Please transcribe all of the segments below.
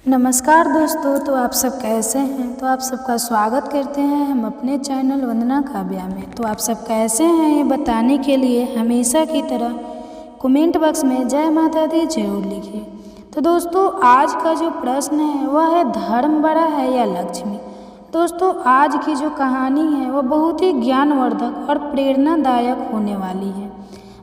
नमस्कार दोस्तों, तो आप सब कैसे हैं। तो आप सबका स्वागत करते हैं हम अपने चैनल वंदना काव्या में। तो आप सब कैसे हैं ये बताने के लिए हमेशा की तरह कमेंट बॉक्स में जय माता दी जरूर लिखिए। तो दोस्तों, आज का जो प्रश्न है वह है, धर्म बड़ा है या लक्ष्मी। दोस्तों, आज की जो कहानी है वह बहुत ही ज्ञानवर्धक और प्रेरणादायक होने वाली है।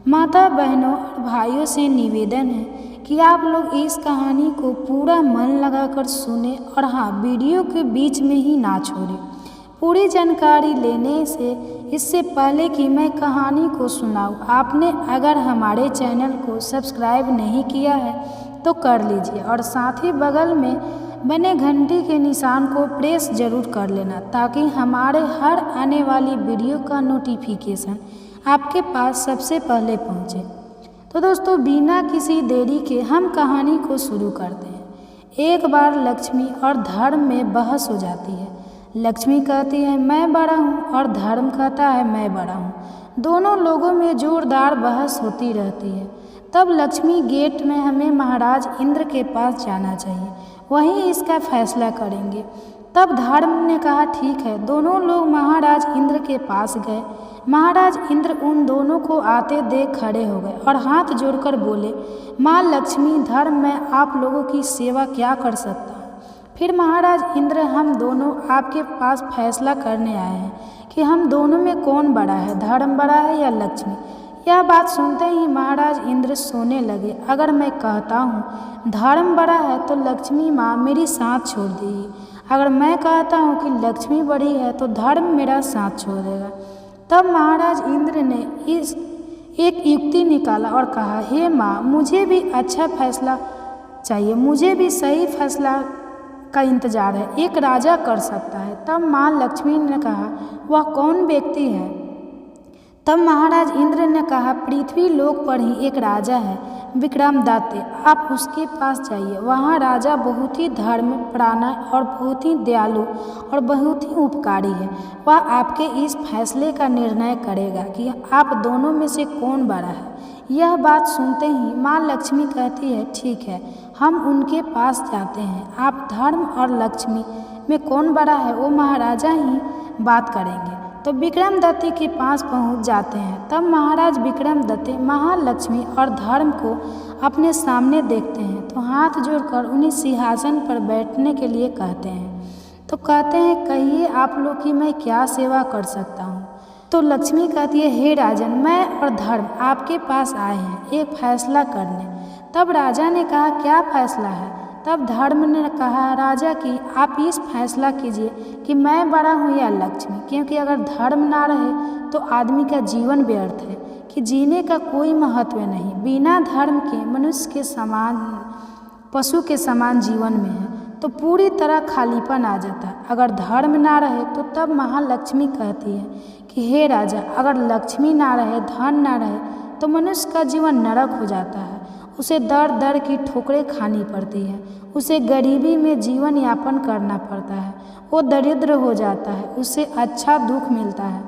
माता, बहनों और भाइयों से निवेदन है कि आप लोग इस कहानी को पूरा मन लगाकर सुने और हाँ, वीडियो के बीच में ही ना छोड़ें। पूरी जानकारी लेने से इससे पहले कि मैं कहानी को सुनाऊं, आपने अगर हमारे चैनल को सब्सक्राइब नहीं किया है तो कर लीजिए और साथ ही बगल में बने घंटी के निशान को प्रेस जरूर कर लेना, ताकि हमारे हर आने वाली वीडियो का नोटिफिकेशन आपके पास सबसे पहले पहुँचे। तो दोस्तों, बिना किसी देरी के हम कहानी को शुरू करते हैं। एक बार लक्ष्मी और धर्म में बहस हो जाती है। लक्ष्मी कहती है मैं बड़ा हूँ और धर्म कहता है मैं बड़ा हूँ। दोनों लोगों में जोरदार बहस होती रहती है। तब लक्ष्मी गेट में हमें महाराज इंद्र के पास जाना चाहिए, वहीं इसका फैसला करेंगे। तब धर्म ने कहा ठीक है। दोनों लोग महाराज इंद्र के पास गए। महाराज इंद्र उन दोनों को आते देख खड़े हो गए और हाथ जोड़कर बोले, माँ लक्ष्मी, धर्म मैं आप लोगों की सेवा क्या कर सकता हूँ। फिर महाराज इंद्र, हम दोनों आपके पास फैसला करने आए हैं कि हम दोनों में कौन बड़ा है, धर्म बड़ा है या लक्ष्मी। यह बात सुनते ही महाराज इंद्र सोने लगे। अगर मैं कहता हूँ धर्म बड़ा है तो लक्ष्मी माँ मेरी साथ छोड़ देगी। अगर मैं कहता हूँ कि लक्ष्मी बड़ी है तो धर्म मेरा साथ छोड़ देगा। तब महाराज इंद्र ने एक युक्ति निकाला और कहा, हे माँ, मुझे भी अच्छा फैसला चाहिए, मुझे भी सही फैसला का इंतजार है। एक राजा कर सकता है। तब माँ लक्ष्मी ने कहा, वह कौन व्यक्ति है। तब महाराज इंद्र ने कहा, पृथ्वी लोक पर ही एक राजा है, विक्रमदत्त। आप उसके पास जाइए। वहाँ राजा बहुत ही धर्मपरायण और बहुत ही दयालु और बहुत ही उपकारी है। वह आपके इस फैसले का निर्णय करेगा कि आप दोनों में से कौन बड़ा है। यह बात सुनते ही माँ लक्ष्मी कहती है, ठीक है, हम उनके पास जाते हैं। आप धर्म और लक्ष्मी में कौन बड़ा है वो महाराजा ही बात करेंगे। तो विक्रमदत्त के पास पहुंच जाते हैं। तब महाराज विक्रमदत्त महालक्ष्मी और धर्म को अपने सामने देखते हैं तो हाथ जोड़कर उन्हें सिंहासन पर बैठने के लिए कहते हैं। तो कहते हैं, कहिए आप लोग कि मैं क्या सेवा कर सकता हूँ। तो लक्ष्मी कहती है, हे राजन, मैं और धर्म आपके पास आए हैं एक फैसला करने। तब राजा ने कहा, क्या फैसला है। तब धर्म ने कहा राजा कि आप इस फैसला कीजिए कि मैं बड़ा हूँ या लक्ष्मी, क्योंकि अगर धर्म ना रहे तो आदमी का जीवन व्यर्थ है, कि जीने का कोई महत्व नहीं। बिना धर्म के मनुष्य के समान, पशु के समान जीवन में है तो पूरी तरह खालीपन आ जाता है। अगर धर्म ना रहे तो तब महालक्ष्मी कहती है कि हे राजा, अगर लक्ष्मी ना रहे, धन ना रहे तो मनुष्य का जीवन नरक हो जाता है। उसे दर दर की ठोकरें खानी पड़ती है, उसे गरीबी में जीवन यापन करना पड़ता है, वो दरिद्र हो जाता है, उसे अच्छा दुख मिलता है।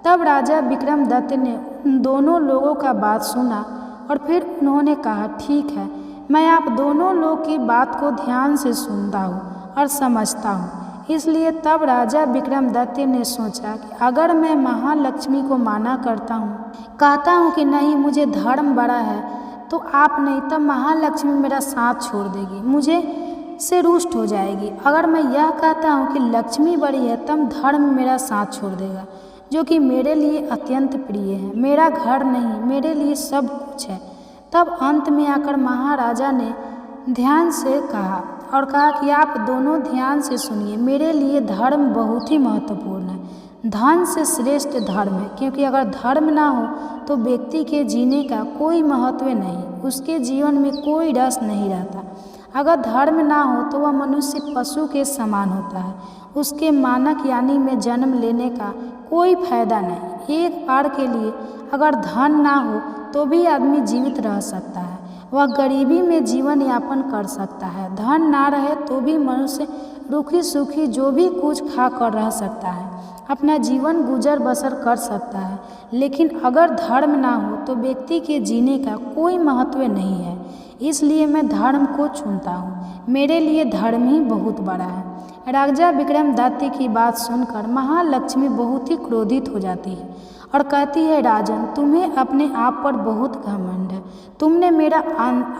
तब राजा विक्रमदत्त ने उन दोनों लोगों का बात सुना और फिर उन्होंने कहा, ठीक है, मैं आप दोनों लोग की बात को ध्यान से सुनता हूँ और समझता हूँ। इसलिए तब राजा विक्रमदत्त ने सोचा कि अगर मैं महालक्ष्मी को माना करता हूँ, कहता हूँ कि नहीं मुझे धर्म बड़ा है, तो आप नहीं, तब महालक्ष्मी मेरा साथ छोड़ देगी, मुझे से रुष्ट हो जाएगी। अगर मैं यह कहता हूँ कि लक्ष्मी बड़ी है, तब धर्म मेरा साथ छोड़ देगा, जो कि मेरे लिए अत्यंत प्रिय है। मेरा घर नहीं, मेरे लिए सब कुछ है। तब अंत में आकर महाराजा ने ध्यान से कहा और कहा कि आप दोनों ध्यान से सुनिए, मेरे लिए धर्म बहुत ही महत्वपूर्ण है। धन से श्रेष्ठ धर्म है, क्योंकि अगर धर्म ना हो तो व्यक्ति के जीने का कोई महत्व नहीं, उसके जीवन में कोई रस नहीं रहता। अगर धर्म ना हो तो वह मनुष्य पशु के समान होता है, उसके मानक यानी में जन्म लेने का कोई फायदा नहीं। एक बार के लिए अगर धन ना हो तो भी आदमी जीवित रह सकता है, वह गरीबी में जीवन यापन कर सकता है। धन ना रहे तो भी मनुष्य रूखी सूखी जो भी कुछ खा कर रह सकता है, अपना जीवन गुजर बसर कर सकता है। लेकिन अगर धर्म ना हो तो व्यक्ति के जीने का कोई महत्व नहीं है। इसलिए मैं धर्म को चुनता हूँ। मेरे लिए धर्म ही बहुत बड़ा है। राजा विक्रमदत्त की बात सुनकर महालक्ष्मी बहुत ही क्रोधित हो जाती है और कहती है, राजन, तुम्हें अपने आप पर बहुत घमंड है। तुमने मेरा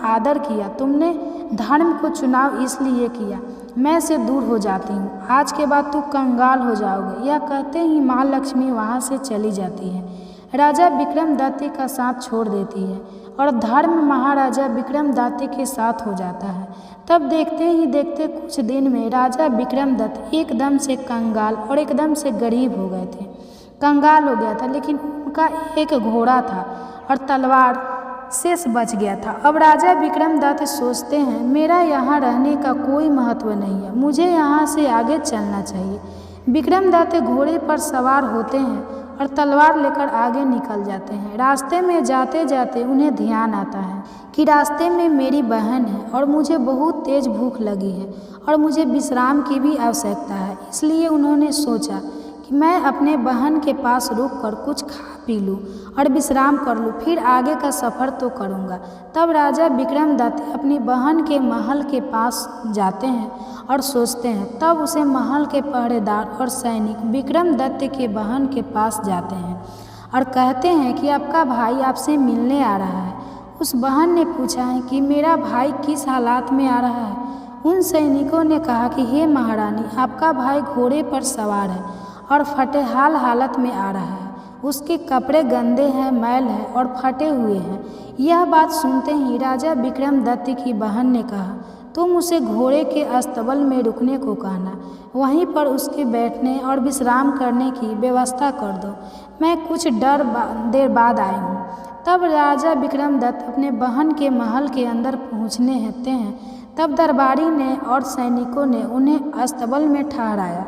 आदर किया, तुमने धर्म को चुनाव इसलिए किया। मैं से दूर हो जाती हूँ, आज के बाद तू कंगाल हो जाओगे। यह कहते ही महालक्ष्मी वहाँ से चली जाती है। राजा विक्रमदत्त का साथ छोड़ देती है और धर्म महाराजा विक्रमदत्त के साथ हो जाता है। तब देखते ही देखते कुछ दिन में राजा विक्रमदत्त एकदम से कंगाल और एकदम से गरीब हो गए थे। कंगाल हो गया था, लेकिन उनका एक घोड़ा था और तलवार शेष बच गया था। अब राजा विक्रमदत्त सोचते हैं, मेरा यहाँ रहने का कोई महत्व नहीं है, मुझे यहाँ से आगे चलना चाहिए। विक्रमदत्त घोड़े पर सवार होते हैं और तलवार लेकर आगे निकल जाते हैं। रास्ते में जाते जाते उन्हें ध्यान आता है कि रास्ते में मेरी बहन है और मुझे बहुत तेज भूख लगी है और मुझे विश्राम की भी आवश्यकता है। इसलिए उन्होंने सोचा कि मैं अपने बहन के पास रुककर कुछ खा पी लूँ और विश्राम कर लूँ, फिर आगे का सफ़र तो करूँगा। तब राजा विक्रमदत्त अपनी बहन के महल के पास जाते हैं और सोचते हैं। तब उसे महल के पहरेदार और सैनिक विक्रमदत्त के बहन के पास जाते हैं और कहते हैं कि आपका भाई आपसे मिलने आ रहा है। उस बहन ने पूछा है कि मेरा भाई किस हालात में आ रहा है। उन सैनिकों ने कहा कि हे महारानी, आपका भाई घोड़े पर सवार है और फटेहाल हालत में आ रहा है। उसके कपड़े गंदे हैं, मैल है और फटे हुए हैं। यह बात सुनते ही राजा विक्रमदत्त की बहन ने कहा, तुम उसे घोड़े के अस्तबल में रुकने को कहना, वहीं पर उसके बैठने और विश्राम करने की व्यवस्था कर दो। मैं कुछ देर बाद आई हूँ। तब राजा विक्रमदत्त अपने बहन के महल के अंदर पहुँचने होते हैं। तब दरबारी ने और सैनिकों ने उन्हें अस्तबल में ठहराया,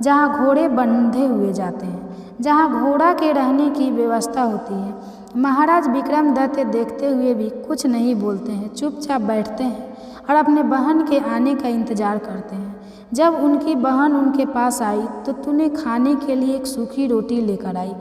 जहाँ घोड़े बंधे हुए जाते हैं, जहाँ घोड़ा के रहने की व्यवस्था होती है। महाराज विक्रमदत्त देखते हुए भी कुछ नहीं बोलते हैं, चुपचाप बैठते हैं और अपने बहन के आने का इंतज़ार करते हैं। जब उनकी बहन उनके पास आई तो तूने खाने के लिए एक सूखी रोटी लेकर आई।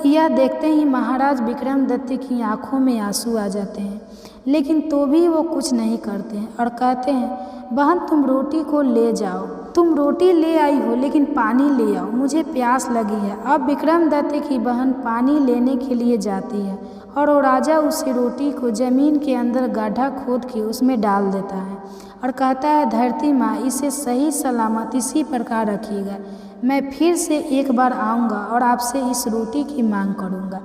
यह देखते ही महाराज विक्रमदत्त की आंखों में आंसू आ जाते हैं, लेकिन तो भी वो कुछ नहीं करते हैं और कहते हैं, बहन तुम रोटी को ले जाओ, तुम रोटी ले आई हो लेकिन पानी ले आओ, मुझे प्यास लगी है। अब विक्रमदत्त की बहन पानी लेने के लिए जाती है और वो राजा उसे रोटी को ज़मीन के अंदर गड्ढा खोद के उसमें डाल देता है और कहता है, धरती माँ इसे सही सलामत इसी प्रकार रखिएगा। मैं फिर से एक बार आऊँगा और आपसे इस रोटी की मांग करूँगा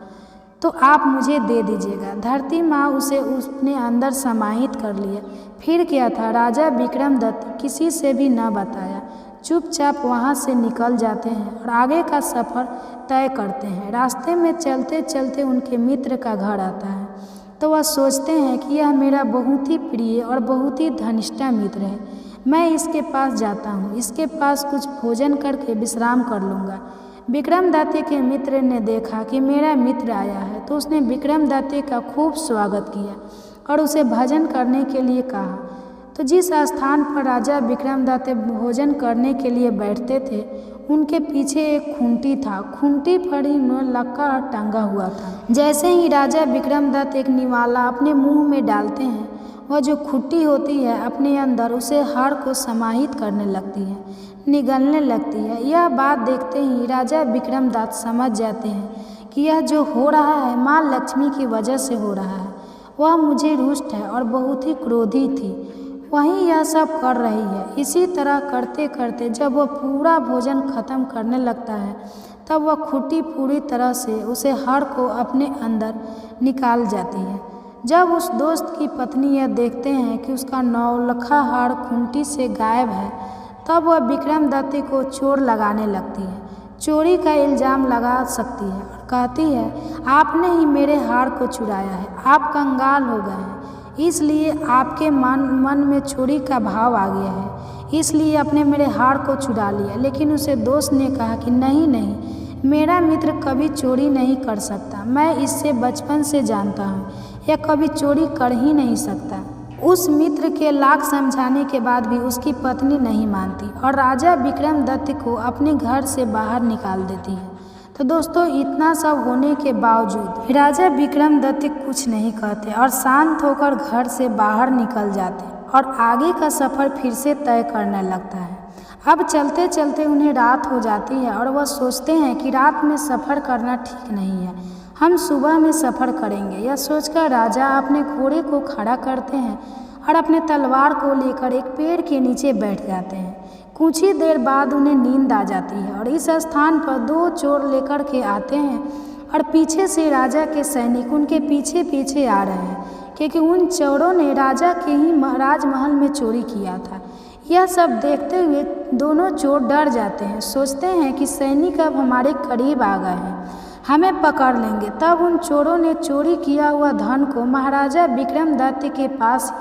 तो आप मुझे दे दीजिएगा। धरती माँ उसे उसने अंदर समाहित कर लिया। फिर क्या था, राजा विक्रमदत्त किसी से भी न बताया, चुपचाप वहाँ से निकल जाते हैं और आगे का सफ़र तय करते हैं। रास्ते में चलते चलते उनके मित्र का घर आता है तो वह सोचते हैं कि यह मेरा बहुत ही प्रिय और बहुत ही घनिष्ठ मित्र है, मैं इसके पास जाता हूँ, इसके पास कुछ भोजन करके विश्राम कर लूँगा। विक्रमदत्त के मित्र ने देखा कि मेरा मित्र आया है तो उसने विक्रमदत्त का खूब स्वागत किया और उसे भोजन करने के लिए कहा। तो जिस स्थान पर राजा विक्रमदत्त भोजन करने के लिए बैठते थे उनके पीछे एक खूंटी था। खूंटी पर ही लक्का टंगा हुआ था। जैसे ही राजा विक्रमदत्त एक निवाला अपने मुंह में डालते हैं, वह जो खुट्टी होती है अपने अंदर उसे हाड़ को समाहित करने लगती है, निगलने लगती है। यह बात देखते ही राजा विक्रमदत्त समझ जाते हैं कि यह जो हो रहा है माँ लक्ष्मी की वजह से हो रहा है। वह मुझे रुष्ट है और बहुत ही क्रोधी थी, वहीं यह सब कर रही है। इसी तरह करते करते जब वह पूरा भोजन खत्म करने लगता है तब वह खुट्टी पूरी तरह से उसे हाड़ को अपने अंदर निकाल जाती है। जब उस दोस्त की पत्नी यह देखते हैं कि उसका नौलखा हाड़ खूंटी से गायब है तब वह विक्रमदत्त को चोर लगाने लगती है, चोरी का इल्ज़ाम लगा सकती है और कहती है, आपने ही मेरे हाड़ को चुराया है, आप कंगाल हो गए हैं, इसलिए आपके मन में चोरी का भाव आ गया है, इसलिए आपने मेरे हाड़ को चुरा लिया। लेकिन उसे दोस्त ने कहा कि नहीं नहीं, मेरा मित्र कभी चोरी नहीं कर सकता, मैं इससे बचपन से जानता हूँ, यह कभी चोरी कर ही नहीं सकता। उस मित्र के लाख समझाने के बाद भी उसकी पत्नी नहीं मानती और राजा विक्रमदत्त को अपने घर से बाहर निकाल देती है। तो दोस्तों इतना सब होने के बावजूद राजा विक्रमदत्त कुछ नहीं कहते और शांत होकर घर से बाहर निकल जाते और आगे का सफ़र फिर से तय करने लगता है। अब चलते चलते उन्हें रात हो जाती है और वह सोचते हैं कि रात में सफ़र करना ठीक नहीं है, हम सुबह में सफ़र करेंगे। यह सोचकर राजा अपने घोड़े को खड़ा करते हैं और अपने तलवार को लेकर एक पेड़ के नीचे बैठ जाते हैं। कुछ ही देर बाद उन्हें नींद आ जाती है और इस स्थान पर 2 चोर लेकर के आते हैं और पीछे से राजा के सैनिक उनके पीछे पीछे आ रहे हैं, क्योंकि उन चोरों ने राजा के ही राजमहल में चोरी किया था। यह सब देखते हुए दोनों चोर डर जाते हैं, सोचते हैं कि सैनिक अब हमारे करीब आ गए हैं, हमें पकड़ लेंगे। तब उन चोरों ने चोरी किया हुआ धन को महाराजा विक्रमदत्त के पास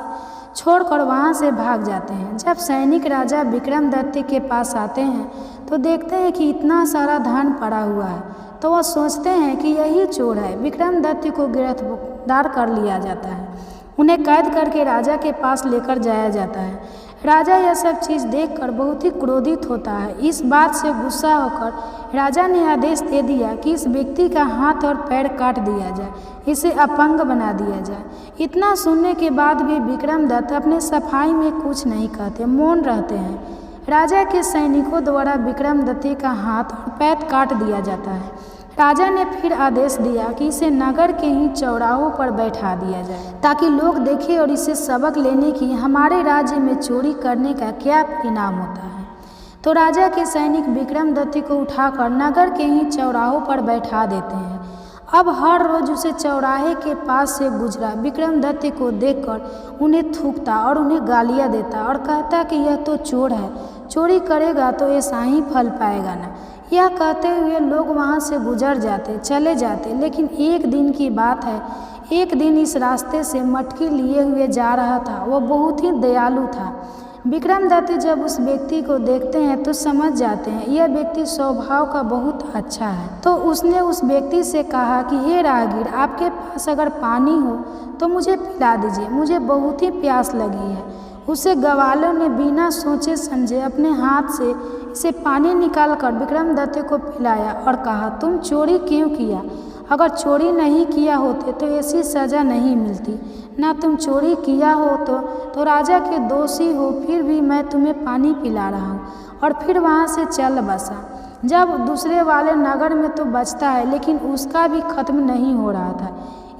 छोड़कर वहां से भाग जाते हैं। जब सैनिक राजा विक्रमदत्त के पास आते हैं तो देखते हैं कि इतना सारा धन पड़ा हुआ है, तो वह सोचते हैं कि यही चोर है। विक्रमदत्त को गिरफ्तार कर लिया जाता है, उन्हें कैद करके राजा के पास लेकर जाया जाता है। राजा यह सब चीज़ देखकर बहुत ही क्रोधित होता है। इस बात से गुस्सा होकर राजा ने आदेश दे दिया कि इस व्यक्ति का हाथ और पैर काट दिया जाए, इसे अपंग बना दिया जाए। इतना सुनने के बाद भी विक्रमदत्त अपने सफाई में कुछ नहीं कहते, मौन रहते हैं। राजा के सैनिकों द्वारा विक्रमदत्त का हाथ और पैर काट दिया जाता है। राजा ने फिर आदेश दिया कि इसे नगर के ही चौराहों पर बैठा दिया जाए, ताकि लोग देखें और इसे सबक लेने की हमारे राज्य में चोरी करने का क्या परिणाम होता है। तो राजा के सैनिक विक्रमदत्त को उठाकर नगर के ही चौराहों पर बैठा देते हैं। अब हर रोज उसे चौराहे के पास से गुजरा विक्रमदत्त को देखकर उन्हें थूकता और उन्हें गालियाँ देता और कहता कि यह तो चोर है, चोरी करेगा तो ऐसा ही फल पाएगा ना। यह कहते हुए लोग वहां से गुजर जाते, चले जाते। लेकिन एक दिन की बात है, एक दिन इस रास्ते से मटकी लिए हुए जा रहा था, वह बहुत ही दयालु था। विक्रमदत्त जब उस व्यक्ति को देखते हैं तो समझ जाते हैं यह व्यक्ति स्वभाव का बहुत अच्छा है। तो उसने उस व्यक्ति से कहा कि हे राहगीर, आपके पास अगर पानी हो तो मुझे पिला दीजिए, मुझे बहुत ही प्यास लगी है। उसे ग्वालों ने बिना सोचे समझे अपने हाथ से इसे पानी निकालकर विक्रमदत्त को पिलाया और कहा, तुम चोरी क्यों किया? अगर चोरी नहीं किया होते तो ऐसी सज़ा नहीं मिलती। ना तुम चोरी किया हो तो राजा के दोषी हो, फिर भी मैं तुम्हें पानी पिला रहा हूँ। और फिर वहाँ से चल बसा। जब दूसरे वाले नगर में तो बचता है, लेकिन उसका भी खत्म नहीं हो रहा था।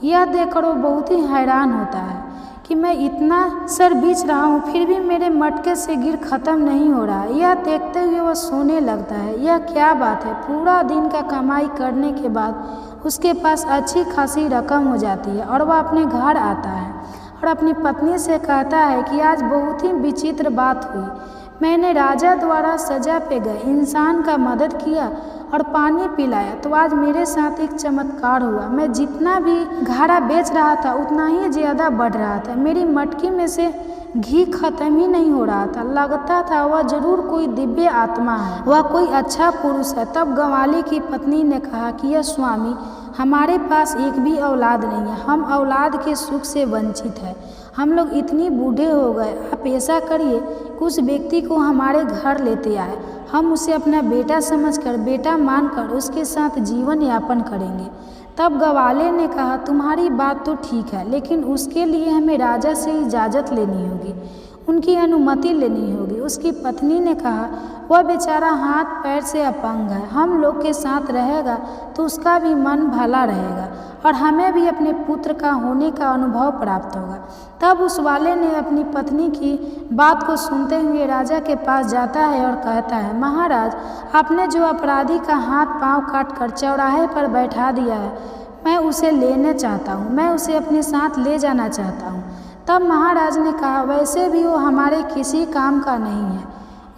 यह देखकर वो बहुत ही हैरान होता है कि मैं इतना सर बीच रहा हूँ, फिर भी मेरे मटके से गिर खत्म नहीं हो रहा है। यह देखते हुए वह सोने लगता है। यह क्या बात है, पूरा दिन का कमाई करने के बाद उसके पास अच्छी खासी रकम हो जाती है और वह अपने घर आता है और अपनी पत्नी से कहता है कि आज बहुत ही विचित्र बात हुई। मैंने राजा द्वारा सजा पे गए इंसान का मदद किया और पानी पिलाया, तो आज मेरे साथ एक चमत्कार हुआ। मैं जितना भी घाड़ा बेच रहा था उतना ही ज़्यादा बढ़ रहा था। मेरी मटकी में से घी खत्म ही नहीं हो रहा था। लगता था वह जरूर कोई दिव्य आत्मा है, वह कोई अच्छा पुरुष है। तब ग्वाली की पत्नी ने कहा कि यह स्वामी, हमारे पास एक भी औलाद नहीं है, हम औलाद के सुख से वंचित है, हम लोग इतनी बूढ़े हो गए। आप ऐसा करिए कि उस व्यक्ति को हमारे घर लेते आए, हम उसे अपना बेटा समझकर, बेटा मानकर उसके साथ जीवन यापन करेंगे। तब ग्वाले ने कहा, तुम्हारी बात तो ठीक है, लेकिन उसके लिए हमें राजा से इजाज़त लेनी होगी, उनकी अनुमति लेनी होगी। उसकी पत्नी ने कहा, वह बेचारा हाथ पैर से अपंग है, हम लोग के साथ रहेगा तो उसका भी मन भला रहेगा और हमें भी अपने पुत्र का होने का अनुभव प्राप्त होगा। तब उस वाले ने अपनी पत्नी की बात को सुनते हुए राजा के पास जाता है और कहता है, महाराज, आपने जो अपराधी का हाथ पांव काट कर चौराहे पर बैठा दिया है, मैं उसे लेना चाहता हूँ, मैं उसे अपने साथ ले जाना चाहता हूँ। तब महाराज ने कहा, वैसे भी वो हमारे किसी काम का नहीं है,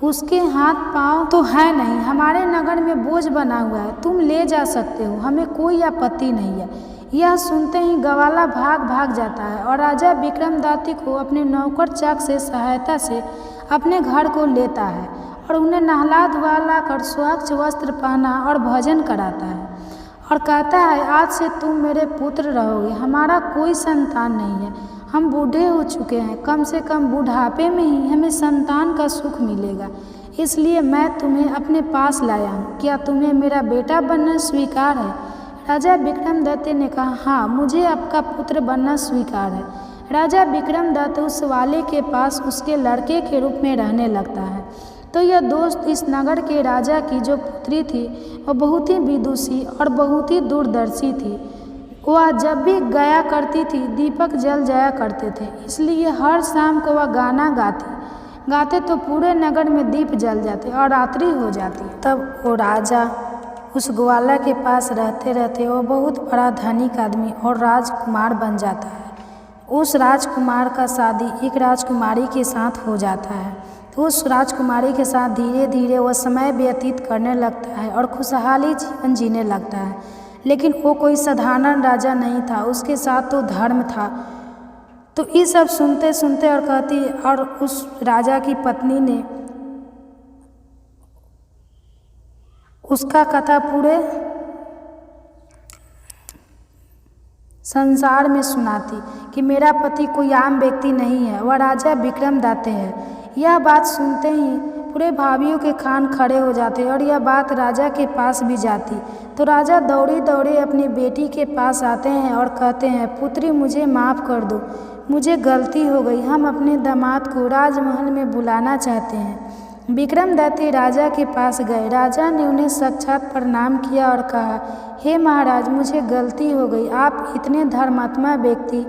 उसके हाथ पांव तो है नहीं, हमारे नगर में बोझ बना हुआ है, तुम ले जा सकते हो, हमें कोई आपत्ति नहीं है। यह सुनते ही ग्वाला भाग जाता है और राजा विक्रमदत्त को अपने नौकर चाक से सहायता से अपने घर को लेता है और उन्हें नहला धुला कर स्वच्छ वस्त्र पहना और भोजन कराता है और कहता है, आज से तुम मेरे पुत्र रहोगे, हमारा कोई संतान नहीं है, हम बूढ़े हो चुके हैं, कम से कम बुढ़ापे में ही हमें संतान का सुख मिलेगा। इसलिए मैं तुम्हें अपने पास लाया हूँ। क्या तुम्हें मेरा बेटा बनना स्वीकार है? राजा विक्रमदत्त ने कहा, हाँ, मुझे आपका पुत्र बनना स्वीकार है। राजा विक्रमदत्त उस वाले के पास उसके लड़के के रूप में रहने लगता है। तो यह दोस्त इस नगर के राजा की जो पुत्री थी वह बहुत ही विदुषी और बहुत ही दूरदर्शी थी। वह जब भी गाया करती थी दीपक जल जाया करते थे, इसलिए हर शाम को वह गाना गाते तो पूरे नगर में दीप जल जाते और रात्रि हो जाती। तब वो राजा उस ग्वाला के पास रहते रहते वो बहुत बड़ा धनिक आदमी और राजकुमार बन जाता है। उस राजकुमार का शादी एक राजकुमारी के साथ हो जाता है। तो उस राजकुमारी के साथ धीरे धीरे वह समय व्यतीत करने लगता है और खुशहाली जीवन जीने लगता है। लेकिन वो कोई साधारण राजा नहीं था, उसके साथ तो धर्म था। तो ये सब सुनते सुनते और उस राजा की पत्नी ने उसका कथा पूरे संसार में सुनाती कि मेरा पति कोई आम व्यक्ति नहीं है, वह राजा विक्रमदत्त है। यह बात सुनते ही पूरे भाइयों के कान खड़े हो जाते और यह बात राजा के पास भी जाती। तो राजा दौड़े दौड़े अपनी बेटी के पास आते हैं और कहते हैं, पुत्री, मुझे माफ़ कर दो, मुझे गलती हो गई। हम अपने दामाद को राजमहल में बुलाना चाहते हैं। विक्रमदत्त राजा के पास गए। राजा ने उन्हें साक्षात प्रणाम किया और कहा, हे महाराज, मुझे गलती हो गई। आप इतने धर्मात्मा व्यक्ति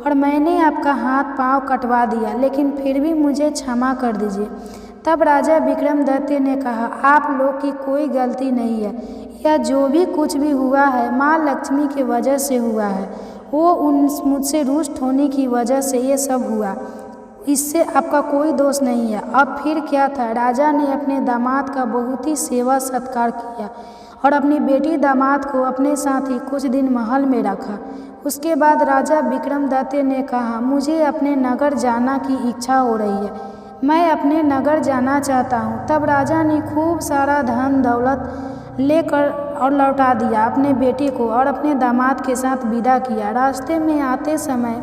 और मैंने आपका हाथ पांव कटवा दिया, लेकिन फिर भी मुझे क्षमा कर दीजिए। तब राजा विक्रमदत्त ने कहा, आप लोग की कोई गलती नहीं है। यह जो भी कुछ भी हुआ है माँ लक्ष्मी की वजह से हुआ है। वो मुझसे रुष्ट होने की वजह से ये सब हुआ, इससे आपका कोई दोष नहीं है। अब फिर क्या था, राजा ने अपने दामाद का बहुत ही सेवा सत्कार किया और अपनी बेटी दामाद को अपने साथ ही कुछ दिन महल में रखा। उसके बाद राजा विक्रमदत्त ने कहा, मुझे अपने नगर जाना की इच्छा हो रही है, मैं अपने नगर जाना चाहता हूँ। तब राजा ने खूब सारा धन दौलत लेकर और लौटा दिया अपने बेटे को और अपने दामाद के साथ विदा किया। रास्ते में आते समय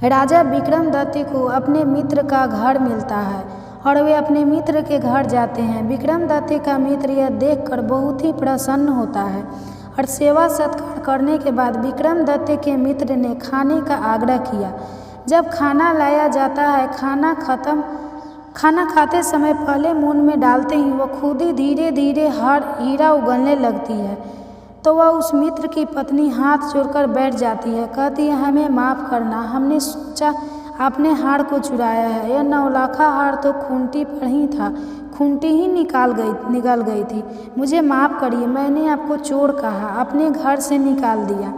राजा विक्रमदत्त को अपने मित्र का घर मिलता है और वे अपने मित्र के घर जाते हैं। विक्रमदत्त का मित्र यह देखकर बहुत ही प्रसन्न होता है और सेवा सत्कार करने के बाद विक्रमदत्त के मित्र ने खाने का आग्रह किया। जब खाना लाया जाता है, खाना खाते समय पहले मुंह में डालते ही वह खुद ही धीरे धीरे हीरा उगलने लगती है। तो वह उस मित्र की पत्नी हाथ जोड़कर बैठ जाती है, कहती है, हमें माफ़ करना, हमने सोचा आपने हार को चुराया है। यह नौलाखा हार तो खूंटी पर ही था, खूंटी ही निकल गई थी। मुझे माफ़ करिए, मैंने आपको चोर कहा, अपने घर से निकाल दिया।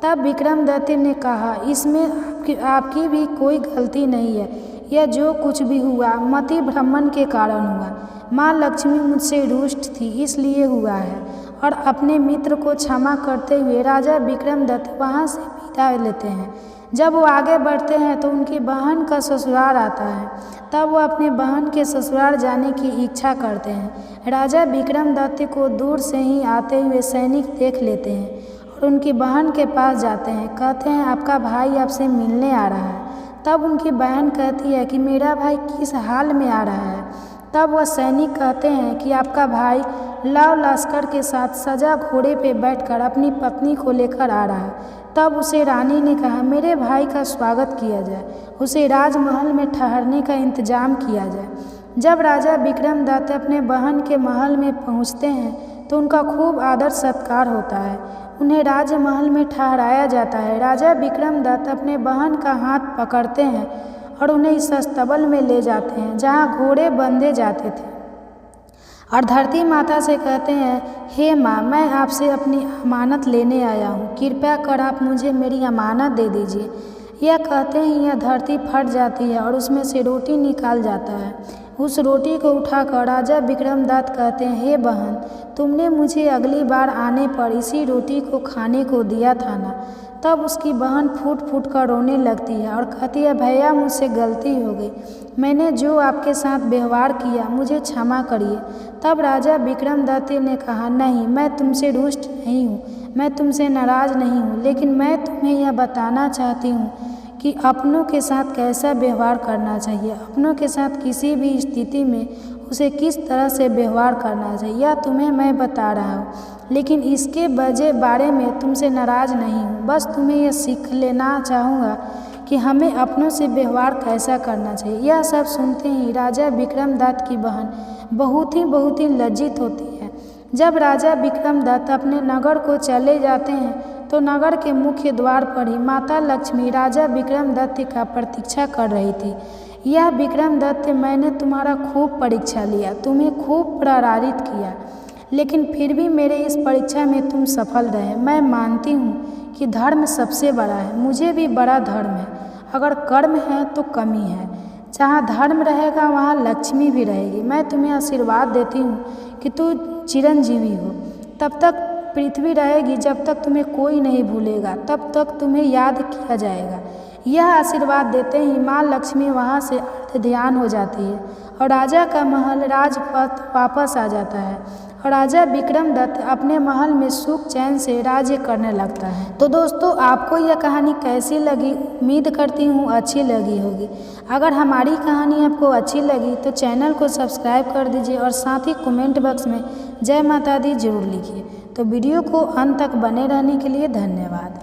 तब विक्रमदत्त ने कहा, इसमें आपकी भी कोई गलती नहीं है। यह जो कुछ भी हुआ मति भ्रमण के कारण हुआ। माँ लक्ष्मी मुझसे रुष्ट थी, इसलिए हुआ है। और अपने मित्र को क्षमा करते हुए राजा विक्रमदत्त वहाँ से विदा लेते हैं। जब वो आगे बढ़ते हैं तो उनकी बहन का ससुराल आता है। तब वो अपने बहन के ससुराल जाने की इच्छा करते हैं। राजा विक्रमदत्त को दूर से ही आते हुए सैनिक देख लेते हैं और उनकी बहन के पास जाते हैं, कहते हैं, आपका भाई आपसे मिलने आ रहा है। तब उनकी बहन कहती है कि मेरा भाई किस हाल में आ रहा है। तब वह सैनिक कहते हैं कि आपका भाई लाव लश्कर के साथ सजा घोड़े पे बैठकर अपनी पत्नी को लेकर आ रहा है। तब उसे रानी ने कहा, मेरे भाई का स्वागत किया जाए, उसे राजमहल में ठहरने का इंतजाम किया जाए। जब राजा विक्रमदत्त अपने बहन के महल में पहुंचते हैं तो उनका खूब आदर सत्कार होता है, उन्हें राजमहल में ठहराया जाता है। राजा विक्रमदत्त अपने बहन का हाथ पकड़ते हैं और उन्हें इस अस्तबल में ले जाते हैं जहाँ घोड़े बंधे जाते थे और धरती माता से कहते हैं, हे माँ, मैं आपसे अपनी अमानत लेने आया हूँ, कृपया कर आप मुझे मेरी अमानत दे दीजिए। यह कहते ही यह धरती फट जाती है और उसमें से रोटी निकाल जाता है। उस रोटी को उठाकर राजा विक्रमदत्त कहते हैं, हे बहन, तुमने मुझे अगली बार आने पर इसी रोटी को खाने को दिया था ना। तब उसकी बहन फूट फूट कर रोने लगती है और कहती है, भैया, मुझसे गलती हो गई, मैंने जो आपके साथ व्यवहार किया मुझे क्षमा करिए। तब राजा विक्रमदत्त ने कहा, नहीं, मैं तुमसे रुष्ट नहीं हूँ, मैं तुमसे नाराज़ नहीं हूँ, लेकिन मैं तुम्हें यह बताना चाहती हूँ कि अपनों के साथ कैसा व्यवहार करना चाहिए। अपनों के साथ किसी भी स्थिति में उसे किस तरह से व्यवहार करना चाहिए यह तुम्हें मैं बता रहा हूँ, लेकिन इसके बारे में तुमसे नाराज़ नहीं हूँ। बस तुम्हें यह सीख लेना चाहूँगा कि हमें अपनों से व्यवहार कैसा करना चाहिए। यह सब सुनते ही राजा विक्रमदत्त की बहन बहुत ही लज्जित होती है। जब राजा विक्रमदत्त अपने नगर को चले जाते हैं तो नगर के मुख्य द्वार पर ही माता लक्ष्मी राजा विक्रमदत्त का प्रतीक्षा कर रही थी। यह विक्रमदत्त, मैंने तुम्हारा खूब परीक्षा लिया, तुम्हें खूब प्रताड़ित किया, लेकिन फिर भी मेरे इस परीक्षा में तुम सफल रहे। मैं मानती हूँ कि धर्म सबसे बड़ा है, मुझे भी बड़ा धर्म है। अगर कर्म है तो कमी है, जहाँ धर्म रहेगा वहाँ लक्ष्मी भी रहेगी। मैं तुम्हें आशीर्वाद देती हूँ कि तू चिरंजीवी हो, तब तक पृथ्वी रहेगी, जब तक तुम्हें कोई नहीं भूलेगा, तब तक तुम्हें याद किया जाएगा। यह आशीर्वाद देते ही माँ लक्ष्मी वहाँ से ध्यान हो जाती है और राजा का महल राजपथ वापस आ जाता है और राजा विक्रमदत्त अपने महल में सुख चैन से राज्य करने लगता है। तो दोस्तों, आपको यह कहानी कैसी लगी? उम्मीद करती हूँ अच्छी लगी होगी। अगर हमारी कहानी आपको अच्छी लगी तो चैनल को सब्सक्राइब कर दीजिए और साथ ही कमेंट बॉक्स में जय माता दी जरूर लिखिए। तो वीडियो को अंत तक बने रहने के लिए धन्यवाद।